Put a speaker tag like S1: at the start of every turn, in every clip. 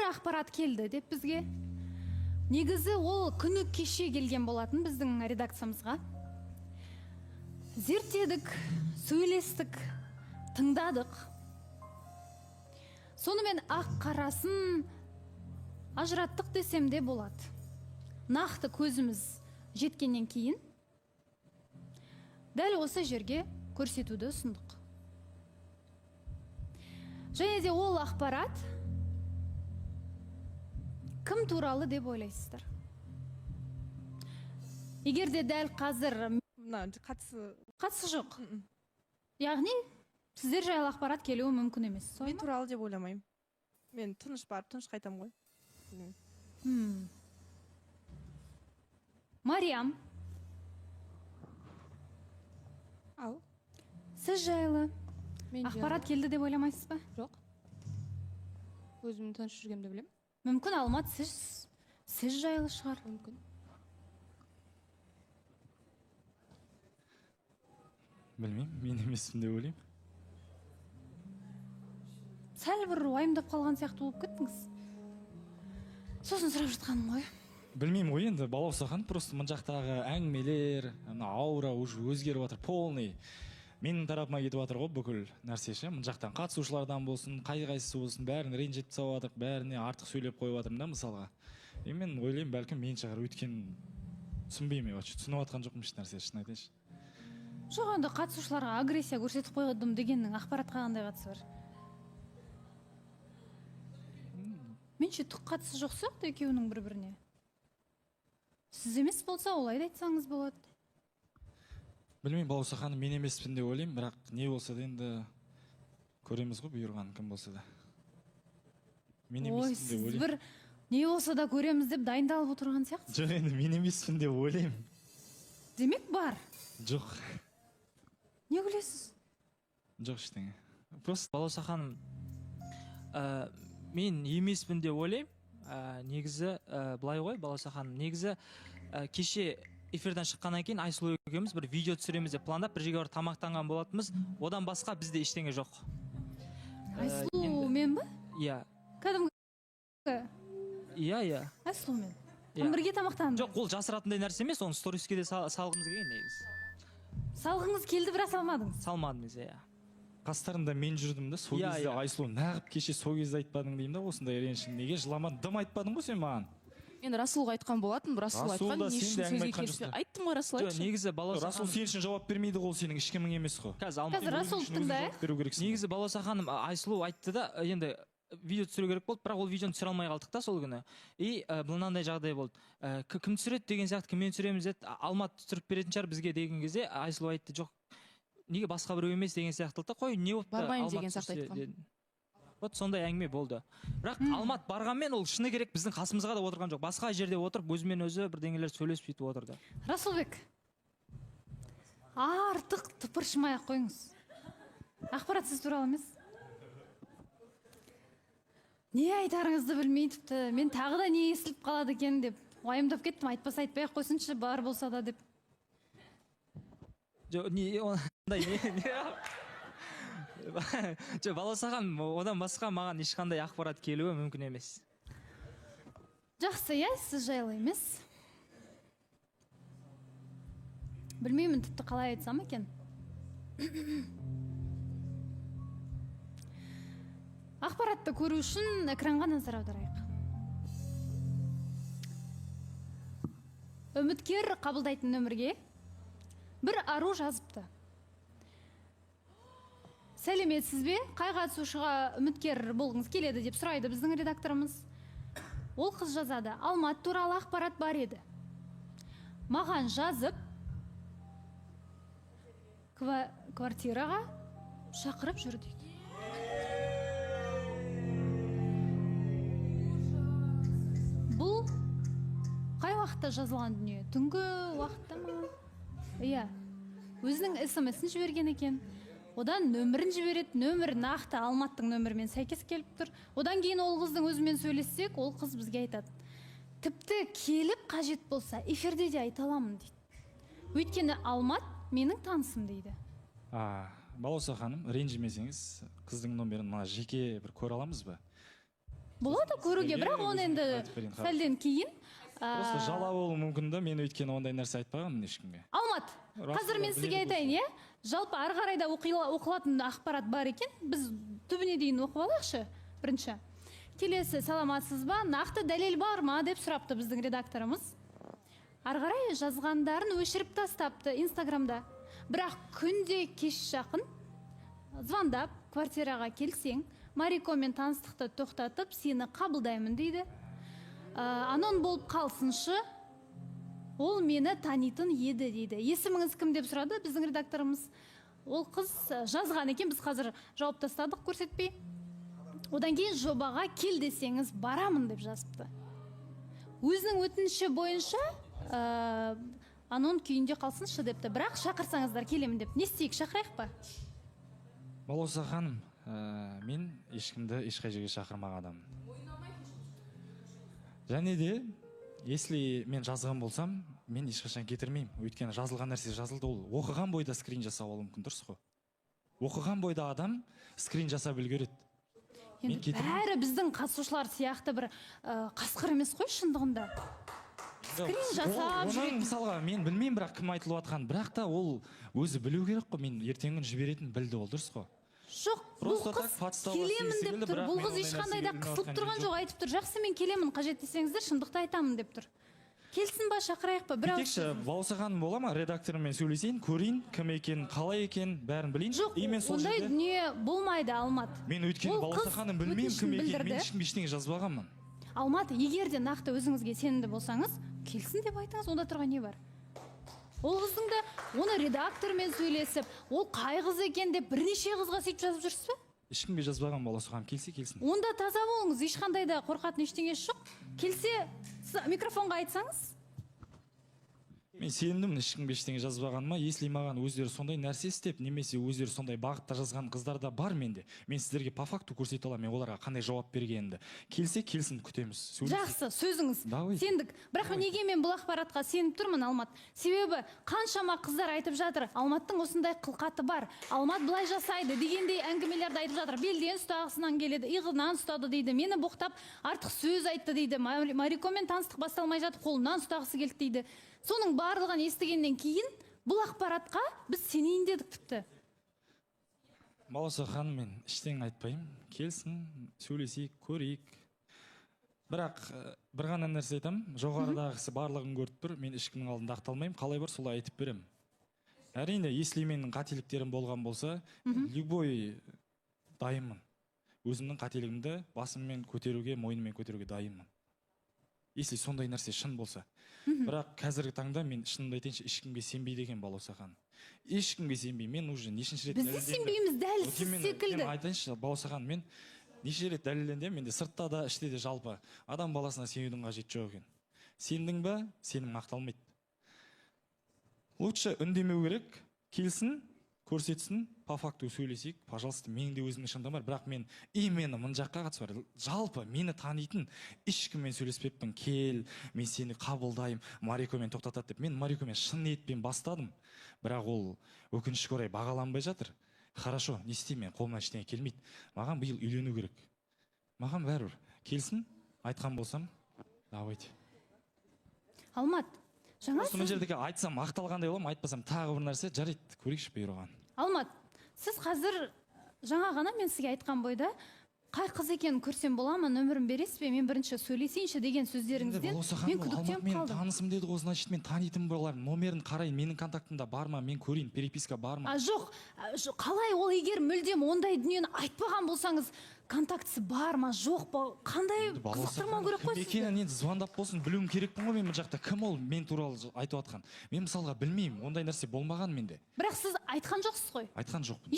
S1: ақпарат келді деп бізге. Негізі ол күні кеше келген болатын біздің редакциямызға. Зерттедік, сөйлестік, тыңдадық. Сонымен ақ қарасын ажыраттық десем де болады. Нақты көзіміз жеткеннен кейін дәл осы жерге көрсетуді ұсындық. Және де ол ақпарат кім туралы деп ойлайсыздар? Егер де дәл қазір қатысы жоқ. Яғни сіздер жайлы ақпарат келуі мүмкін емес.
S2: Мен туралы деп ойламаймын. Мен тыныш барып, тыныш қайтам ғой.
S1: Мариям,
S3: Ау.
S1: сіз жайлы ақпарат келді деп ойламайсыз ба?
S3: Жоқ. Өзімнің тыныш жүргенімді білемін.
S1: Мүмкін Алмат сіз жайлы шығар.
S3: Мүмкін.
S4: Білмеймін, мен емеспін деп ойлаймын.
S1: Сәл бір уайымдап қалған сияқты болып кеттіңіз. Сосын сұрап жатқаным ғой.
S4: Білмеймін ғой енді, балаусахан просто мына жақтағы әңгімелер, аура уже өзгеріп жатыр, полный. Менің тарапыма кетіп жатыр ғой бүкіл нәрсе ше. Мына жақтан қатысушылардан болсын, қайсысы болсын, бәрін ренжітіп тастап жатыр, бәріне артық сөйлеп қойып жатырмын да мысалға. Мен ойлаймын, бәлкім мен шығар, өйткені түсінбеймін, түсініп жатқан жоқпын еш нәрсе, шын айтайыншы.
S1: Жоқ, енді қатысушыларға агрессия көрсетіп қойдым дегеннің ақпаратқа қандай қатысы бар? Менше түк қатысы жоқ сияқты екеуінің бір-біріне. Сіз емес болса, олай да айтсаңыз болады.
S4: Білмеймін, балауса ханым, мен емеспін деп ойлаймын, бірақ не болса да енді көреміз ғой, бұйырған кім болса да. Мен емеспін деп ойлаймын.
S1: Сіз бір не болса да көреміз деп дайындалып отырған сияқты.
S4: Жоқ, енді мен емеспін деп ойлаймын.
S1: Демек бар.
S4: Жоқ.
S1: Не күлесіз?
S4: Жоқ ештеңе. Просто
S5: балауса ханым, мен емеспін деп ойлаймын. Негізі былай ғой, балауса ханым, негізі кеше эфирден шыққаннан кейін Айсұлу екеуміз бір видео түсіреміз деп пландап бір жерге барып тамақтанған болатынбыз. Одан басқа бізде ештеңе жоқ.
S1: Айсұлу мен ба?
S5: Иә.
S1: Кәдімгі?
S5: Иә.
S1: Айсұлу мен. Бірге тамақтанды.
S5: Жоқ, ол жасыратындай нәрсе емес, оны сториске де салғымыз келген негізі.
S1: Салғыңыз келді, бірақ салмадыңыз.
S5: Салмадыңыз, иә.
S4: қастарында мен жүрдім да, сол кезде Айсұлу, нағып кеше сол кезде айтпадың деймін да, осындай ренішін. Неге жыламадың? Дым айтпадың ғой сен маған?
S2: Мен Расулға айтқан болатын, Расул айтқан, не үшін сөзге келіспей. Айттым ғой, Расул айтшы.
S5: Негізі балауса
S4: Расул сен үшін жауап бермейді ғой, сенің ешкімің емес қой.
S1: Қазір Расулды тыңдайық.
S5: Негізі балауса ханым, Айсұлу айтты да, енді видео түсіру керек болды, бірақ ол видеоны түсіре алмай қалдық та сол күні. И мынандай жағдай болды. Кім түсіреді деген сияқты, кіммен түсіреміз деді, Алмат түсіріп беретін шығар бізге деген кезде Айсұлу айтты, жоқ, неге басқа біреу емес деген сияқты да, қой, не болды?
S2: Бармаймын деген сияқты айтқан.
S5: Вот сондай әңгіме болды. Бірақ Алмат барғанмен ол шыны керек біздің қасымызға да отырған жоқ. Басқа жерде отырып, өзімен өзі бірдеңелер сөйлесіп сөйтіп отырды.
S1: Расулбек, артық тыпыршымай-ақ қойыңыз. Ақпарат сіз туралы емес. Не айтарыңызды білмей тіпті, мен тағы да не естіліп қалады екен деп уайымдап кеттім. Айтпаса айтпай-ақ қойсыншы, бар болса да деп.
S5: Жоқ, балауса ханым, одан басқа маған ешқандай ақпарат келуі мүмкін емес.
S1: Жақсы, сіз жайлы емес. Білмеймін тіпті қалай айтсам екен. Ақпаратты көру үшін экранға назар аударайық. Үміткер қабылдайтын нөмірге бір ару жазыпты. Сәлеметсіз бе? Қай қатысушыға үміткер болғыңыз келеді деп сұрайды біздің редакторымыз. Ол қыз жазады, Алмат туралы ақпарат бар еді. Маған жазып, квартираға шақырып жүр дейді. Бұл қай уақытта жазылған дүние? Түнгі уақытта ма? Иә, өзінің SMS-ін жіберген екен. Одан нөмірін жібереді, нөмір нақты Алматтың нөмірімен сәйкес келіп тұр. Одан кейін ол қыздың өзімен сөйлессек, ол қыз бізге айтады. Тіпті келіп қажет болса, эфирде де айта аламын дейді. Өйткені Алмат менің танысым дейді.
S4: Балауса ханым, ренжімесеңіз, қыздың нөмірін жеке бір көре аламыз ба?
S1: болады көруге, бірақ оны енді сәлден кейін
S4: просто жала болуы мүмкін да, мен өйткені ондай нәрсе айтпағанмын ешкімге.
S1: Алмат, қазір мен сізге айтайын, иә? Жалпы ары қарай да оқылатын ақпарат бар екен. Біз түбіне дейін оқып алайықшы, бірінші. Келесі, саламатсыз ба? Нақты дәлел бар ма деп сұрапты біздің редакторымыз. Ары қарай жазғандарын өшіріп тастапты Инстаграмда. Бірақ күнде кеш жақын звондап, квартираға келсең, Марикомен таныстықты тоқтатып, сені қабылдаймын дейді. Анон болып қалсыншы, ол мені танитын еді дейді. Есіміңіз кім деп сұрады біздің редакторымыз. Ол қыз жазған екен, біз қазір жауап тастадық көрсетпей. Одан кейін жобаға кел десеңіз барамын деп жазыпты. Өзінің өтініші бойынша анон күйінде қалсыншы депті. Бірақ шақырсаңыздар келемін деп. Не істейік, шақырайық па?
S4: Балауса ханым, мен ешкімді ешқай жерге шақырмаған адаммын. Және де, если мен жазған болсам, мен ешқашан кетірмеймін. Өйткені жазылған нәрсе жазылды, ол оқыған бойда скрин жасап алуы мүмкін, дұрыс қой. Оқыған бойда адам скрин жасап үлгереді.
S1: Енді бәрі біздің қатысушылар сияқты бір қасқыр емес қой шындығында. Скрин жасап жүретін.
S4: Мысалға, мен білмеймін, бірақ кім айтылып жатқан, бірақ та ол өзі білу керек қой, мен ертеңгі күні жіберетін білді, ол дұрыс қой.
S1: Жоқ, бұл қыз келемін деп тұр. Бұл қыз ешқандай да қысылып тұрған жоқ, айтып тұр. Жақсы, мен келемін, қажет десеңіздер, шындықты айтамын деп тұр. Келсін ба, шақырайық па?
S4: Кетекші, Балауса ханым бола ма? Редакторымен сөйлесейін, көрейін, кім екен, қалай екен, бәрін білейін.
S1: Жоқ, ондай дүние болмайды, Алмат.
S4: Мен өйткені Балауса ханым білмеймін кім екен, мен ешкімге ештеңе жазбағанмын.
S1: Алмат, егер де нақты өзіңізге сенімді болсаңыз, келсін деп айтыңыз, онда тұрған не бар? Ол қыздың да оны редактормен сөйлесіп, ол қай қыз екен деп бірнеше қызға сөйтіп жазып жүрсіз бе?
S4: Ешкімге жазбаған, Балауса ханым, келсе келсін.
S1: Онда таза болыңыз, ешқандай да қорқатын ештеңесі жоқ. Келсе, микрофонға айтсаңыз.
S4: Мен сенімдімін ешкімге ештеңе жазбағаныма, если маған өздері сондай нәрсе істеп, немесе өздері сондай бағытта жазған қыздар да бар менде. Мен сіздерге по факту көрсете аламын, мен оларға қандай жауап бергенімді. Келсе, келсін, күтеміз.
S1: Жақсы, сөзіңіз. Сендік. Бірақ неге мен бұл ақпаратқа сеніп тұрмын, Алмат? Себебі қаншама қыздар айтып жатыр, Алматтың осындай қылқаты бар. Алмат былай жасайды дегендей әңгімелерді айтып жатыр. Белден ұстағысынан келеді, иығынан ұстады дейді. Мені боқтап, артық сөз айтты дейді. Марикомен таныстық басталмай жатып, қолынан ұстағысы келді дейді. Соның барлығын естігеннен кейін бұл ақпаратқа біз сенейін дедік тіпті.
S4: Балауса ханым, мен іштен айтпаймын. Келсін, сөйлесейік, көрейік. Бірақ бір ғана нәрсе айтамын, жоғарыдағысы барлығын көріп тұр, мен ешкімнің алдында ақталмаймын, қалай бар солай айтып беремін. Әрине, если менің қателіктерім болған болса, любой дайынмын. Өзімнің қателігімді басыммен көтеруге, мойныммен көтеруге дайынмын. Если сондай нәрсе шын болса. Бірақ қазіргі таңда мен шынымды айтайыншы, ешкімге сенбейді екен Балауса ханым. Ешкімге сенбеймін. Мен уже нешінші рет
S1: дәлелдендім. Біз де сенбейміз, дәл сіз секілді.
S4: Мен айтайыншы, Балауса ханым, мен неше рет дәлелдендім, менде сыртта да, іште де жалпы адам баласына сенудің қажеті жоқ екен. Сендің ба, сенім ақталмайды. Лучше үндемеу керек, келсін, көрсетсін, по факту сөйлесейік, пожалуйста, менің де өзімнің шындығым бар, бірақ мен именно мын жаққа қатысы бар. Жалпы мені танитын ешкіммен сөйлеспеппін, кел, мен сені қабылдаймын, Марикомен тоқтатады деп. Мен Марикомен шын ниетпен бастадым, бірақ ол өкінішке орай бағаланбай жатыр. Хорошо, не істеймін, қолымнан ештеңе келмейді. Маған биыл үйлену керек. Маған бәрібір. Келсін, айтқан болсам, давайте.
S1: Алмат, жаңа
S4: осы жердегі айтсам ақталғандай боламын, айтпасам тағы бір нәрсе, жарайды, көрейікші бұйырған.
S1: Алмат, сіз қазір жаңа ғана мен сізге айтқан бойда қай қыз екенін көрсем бола ма, нөмірін бересіз бе, мен бірінші сөйлесейінші деген сөздеріңізден мен күдіктеніп қалдым.
S4: Мен танысым деді ғой, значит мен танитын болар, номерін қарайын, менің контактымда бар ма, мен көрейін, переписка бар ма?
S1: Жоқ, қалай ол егер мүлдем ондай дүниені айтпаған болсаңыз, контактісі бар ма, жоқ па, қандай қызықтырмау керек қой сізді?
S4: Екенін енді звондап болсын, білуім керекпін ғой мен бұл жақта, кім ол мен туралы айтып жатқан. Мен мысалға білмеймін, ондай нәрсе болмаған менде.
S1: Бірақ сіз айтқан жоқсыз ғой?
S4: Айтқан жоқпын.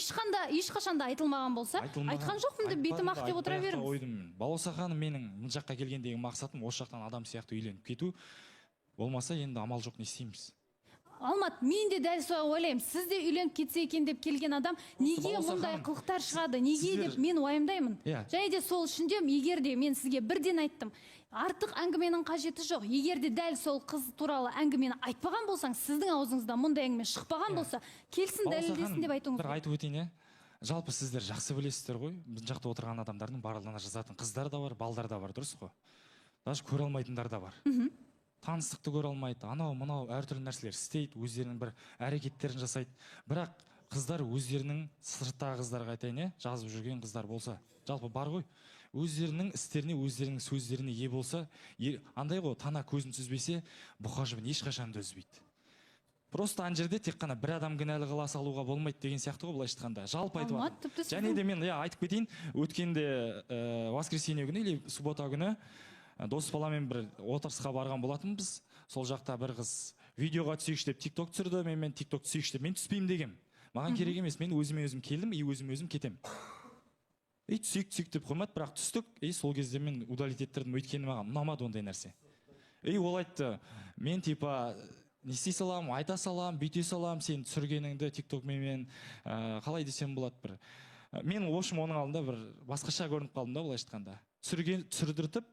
S1: Ешқашанда айтылмаған болса, айтқан жоқпын деп бетім ақ деп отыра беріңіз.
S4: Балауса ханым, менің бұл жаққа келгендегі мақсатым осы жақтан адам сияқты үйленіп кету. Болмаса енді амал жоқ, не істейміз?
S1: Алмат, мен де дәл солай ойлаймын. Сіз де үйленіп кетсе екен деп келген адам неге мұндай қылықтар шығады, неге деп мен уайымдаймын. Және де сол үшін де егер де мен сізге бірден айттым, артық әңгіменің қажеті жоқ. Егер де дәл сол қыз туралы әңгімені айтпаған болсаң, сіздің аузыңыздан мұндай әңгіме шықпаған болса, келсін дәлелдесін деп айтуыңыз.
S4: Бір айтып өтейін, жалпы сіздер жақсы білесіздер ғой, біз жақта отырған адамдардың барлығына жазатын қыздар да бар, балдар да бар, дұрыс қой? Даже көре алмайтындар да бар. Таныстықты көре алмайды, анау мынау әртүрлі нәрселер істейді, өздерінің бір әрекеттерін жасайды. Бірақ қыздар өздерінің, сырттағы қыздарға айтайын, жазып жүрген қыздар болса, жалпы бар ғой, өздерінің істеріне, өздерінің сөздеріне ие болса, андай ғой, тана көзін сүзбесе, бұқа жібін ешқашан да үзбейді. Просто ана жерде тек қана бір адам кінәлі қыла салуға болмайды деген сияқты ғой, былайша айтқанда. Жалпы айтып жатырмын. Және де мен айтып кетейін, өткенде воскресенье күні или суббота күні дос баламен бір отырысқа барған болатынбыз. Сол жақта бір қыз видеоға түсейікші деп тикток түсірді, мен тикток түсейікші деп мен түспеймін дегем. Маған керек емес, мен өзім келдім, өзім кетем. Түсейік деп қоймады, бірақ түстік. Сол кезде мен удалить еттірдім, өйткені маған ұнамады ондай нәрсе. Ол айтты, мен типа не істей салам, айта салам, бүйте салам, сен түсіргеніңді тиктокмен қалай десем болады бір. Мен в общем оның алдында бір басқаша көрініп қалдым да, былайша айтқанда. Түсірдіртіп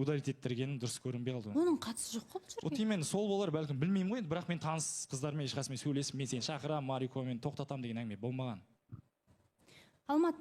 S4: удалить еттіргенім дұрыс көрінбей қалды.
S1: Оның қатысы жоқ қой бұл жерге.
S4: Именно сол болар, бәлкім білмеймін ғой, бірақ мен таныс қыздармен ешқасымен сөйлесіп, мен сені шақырам, Марикомен тоқтатам деген әңгіме болмаған.
S1: Алмат,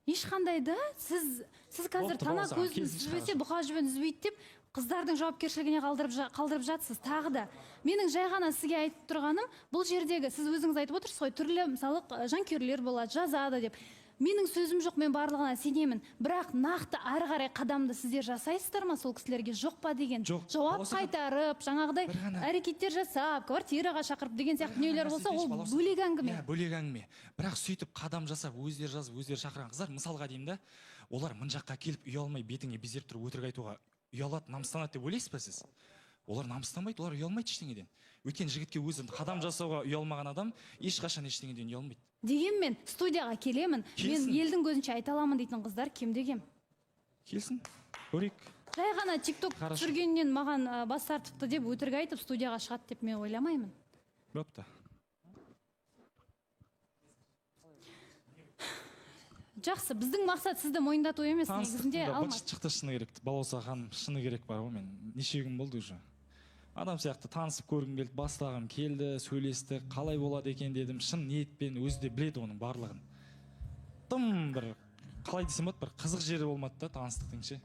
S1: ешқандай да сіз қазір тана көзін сүзбесе бұқа жібін үзбейді деп қыздардың жауапкершілігіне қалдырып жатсыз. Тағы да менің жай ғана сізге айтып тұрғаным, бұл жердегі сіз өзіңіз айтып отырсыз ғой, түрлі мысалы жанкүйерлер болады, жазады деп. Менің сөзім жоқ, мен барлығына сенемін. Бірақ нақты ары қарай қадамды сіздер жасайсыздар ма сол кісілерге, жоқ па деген? Жауап қайтарып, жаңағыдай әрекеттер жасап, квартираға шақырып деген сияқты дүниелер болса, ол бөлек әңгіме.
S4: Бөлек әңгіме. Бірақ сөйтіп қадам жасап, өздері жазып, өздері шақырған қыздар, мысалға деймін да, олар мына жаққа келіп ұялмай бетіңе безеріп тұрып өтірік айтуға ұялады, намыстанады деп ойлайсыз ба сіз? Олар намыстанбайды, олар ұялмайды ештеңеден. Өйткені жігітке өзі қадам жасауға ұялмаған адам ешқашан ештеңеден ұялмайды.
S1: Дегенмен студияға келемін, мен елдің көзінше айта аламын дейтін қыздар кемде кем.
S4: Келсін, көрейік.
S1: Жай ғана тикток түсіргеннен маған бас тартыпты деп өтірік айтып студияға шығады деп мен ойламаймын.
S4: Бопты.
S1: Жақсы, біздің мақсат сізді мойындату емес, негізінде Алмат.
S4: Шықты шыны керек, балауса ханым, шыны керек бар ғой, мен неше күн болды уже. Адам сияқты танысып көргім келді, бастағым келді, сөйлесті, қалай болады екен дедім, шын ниетпен өзі де біледі оның барлығын. Тым бір, қалай десем болады, бір қызық жері болмады да таныстықтың ше.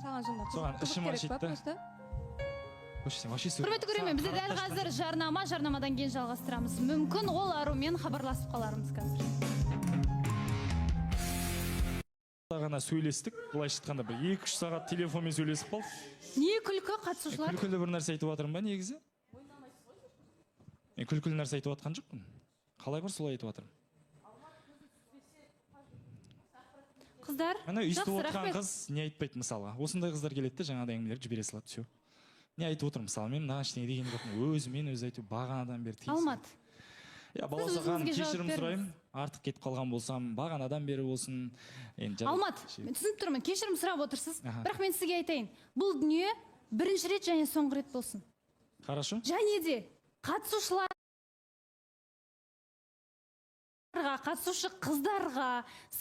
S3: Соған
S4: ішім ашиды.
S1: Құрметті көрермен, бізде дәл қазір жарнамадан кейін жалғастырамыз. Мүмкін ол арумен хабарласып қалармыз қазір.
S4: Ғана сөйлестік, былайша айтқанда бір 2-3 сағат телефонмен сөйлесіп қалдық.
S1: Не күлкі қатысушылар?
S4: Күлкілі бір нәрсе айтып жатырмын ба негізі? Мен күлкілі нәрсе айтып жатқан жоқпын. Қалай бар солай айтып жатырмын.
S1: Қыздар,
S4: жақсы рахмет. Қыз не айтпайды мысалға. Осындай қыздар келеді де жаңағыдай әңгімелерді жібере салады, все. Не айтып отырмын мысалы, мен мына ештеңе деген жоқпын. Өзімен өзі айту бағанадан бері тиіс.
S1: Алмат.
S4: Балауса ханым, кешірім сұраймын. Артық кетіп қалған болсам, бағанадан бері болсын.
S1: Алмат, мен түсініп тұрмын, кешірім сұрап отырсыз. Бірақ мен сізге айтайын, бұл дүние бірінші рет және соңғы рет болсын.
S4: Хорошо.
S1: Және де қатысушыларға, қатысушы қыздарға,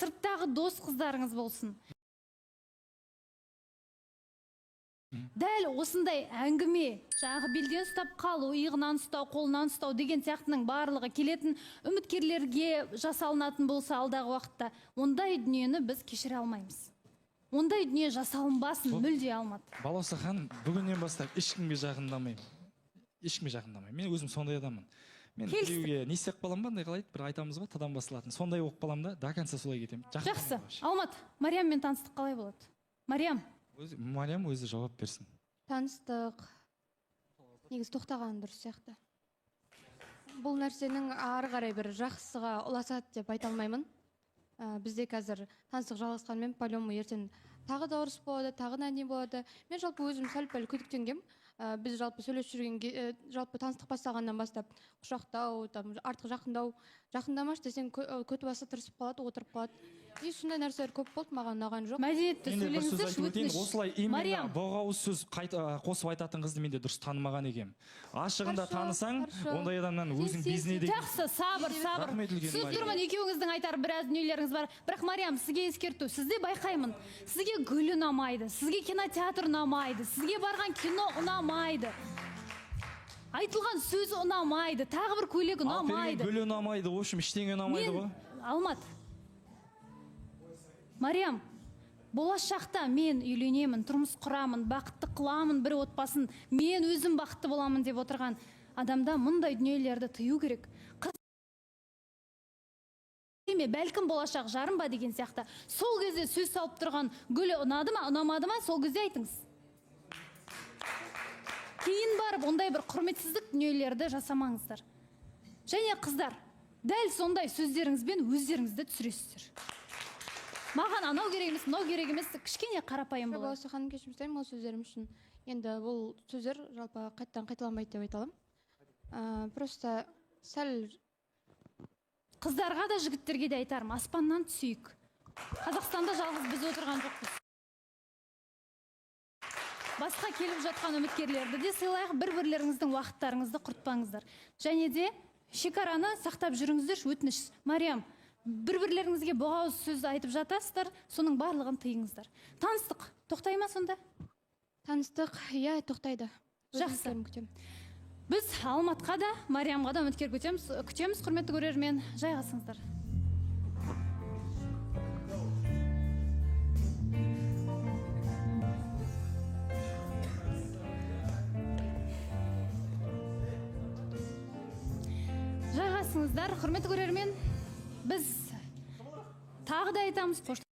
S1: сырттағы дос қыздарыңыз болсын. Дәл осындай әңгіме, жаңағы белден ұстап қалу, иығынан ұстау, қолынан ұстау деген сияқтының барлығы келетін үміткерлерге жасалынатын болса алдағы уақытта, ондай дүниені біз кешіре алмаймыз. Ондай дүние жасалынбасын, мүлде Алмат.
S4: Балауса ханым, бүгіннен бастап ешкімге жақындамаймын. Ешкімге жақындамаймын. Мен өзім сондай адаммын. Мен біреуге не істеп қалам ба, қалайды, бір айтамыз ба, тадан басылатын. Сондай оқып қалам да, до конца солай кетемін.
S1: Жақсы. Алмат, Мариаммен таныстық қалай болады? Мариам
S4: өзі жауап берсін.
S3: Таныстық негіз тоқтаған дұрыс сияқты. Бұл нәрсенің ары қарай бір жақсыға ұласады деп айта алмаймын. Бізде қазір таныстық жалғасқанмен по-любому ертең тағы да ұрыс болады, тағы да не болады. Мен жалпы өзім сәл-пәл күдіктенгем. Біз жалпы сөйлесіп жүрген, жалпы таныстық бастағаннан бастап құшақтау, артық жақындамаш десең көті басы тырысып қалады, отырып қалады. Сондай нәрселер көп болды, маған ұнаған жоқ.
S1: Мәдениетті сөйлеңіздерші, өтініш.
S4: Осылай именно боғауыз сөз қосып айтатын қызды мен де дұрыс танымаған екем. Ашығында танысаң, ондай адамнан өзің безіне деген.
S1: Жақсы, сабыр. Түсініп тұрмын, екеуіңіздің айтар біраз дүниелеріңіз бар. Бірақ Мариам, сізге ескерту, сізде байқаймын. Сізге гүл ұнамайды, сізге кинотеатр ұнамайды, сізге барған кино ұнамайды. Айтылған сөз ұнамайды, тағы бір көйлек ұнамайды.
S4: Гүл ұнамайды, в общем, ештеңе ұнамайды ғой.
S1: Алмат, Мариям, болашақта мен үйленемін, тұрмыс құрамын, бақытты қыламын бір отбасын, мен өзім бақытты боламын деп отырған адамда мұндай дүниелерді тыю керек. Бәлкім болашақ жарым ба деген сияқты. Сол кезде сөз салып тұрған гүлі ұнады ма, ұнамады ма, сол кезде айтыңыз. Кейін барып, ондай бір құрметсіздік дүниелерді жасамаңыздар. Және қыздар, дәл сондай сөздеріңізбен өздеріңізді түсіресіздер. Маған анау керек емес, мынау керек емес, кішкене қарапайым болады.
S3: Балауса ханым, кешірім сұраймын, ол сөздерім үшін. Енді бұл сөздер жалпы қайталанбайды деп айта аламын. Просто сәл
S1: Қыздарға да жігіттерге де айтарым, аспаннан түсейік. Қазақстанда жалғыз біз отырған жоқпыз. Басқа келіп жатқан үміткерлерді де сыйлайық, бір-бірлеріңіздің уақыттарыңызды құртпаңыздар. Және де шекараны сақтап жүріңіздер, өтініш. Мариям, бір-бірлеріңізге боғауыз сөз айтып жатасыздар, соның барлығын тыйыңыздар. Таныстық, тоқтай ма сонда?
S3: таныстық, иә, тоқтайды.
S1: Жақсы. Біз Алматқа да, Мариямға да үміткер күтеміз, құрметті көрермен, жайғасыңыздар. Жайғасыңыздар, құрметті көрермен, біз тағы да айтамыз.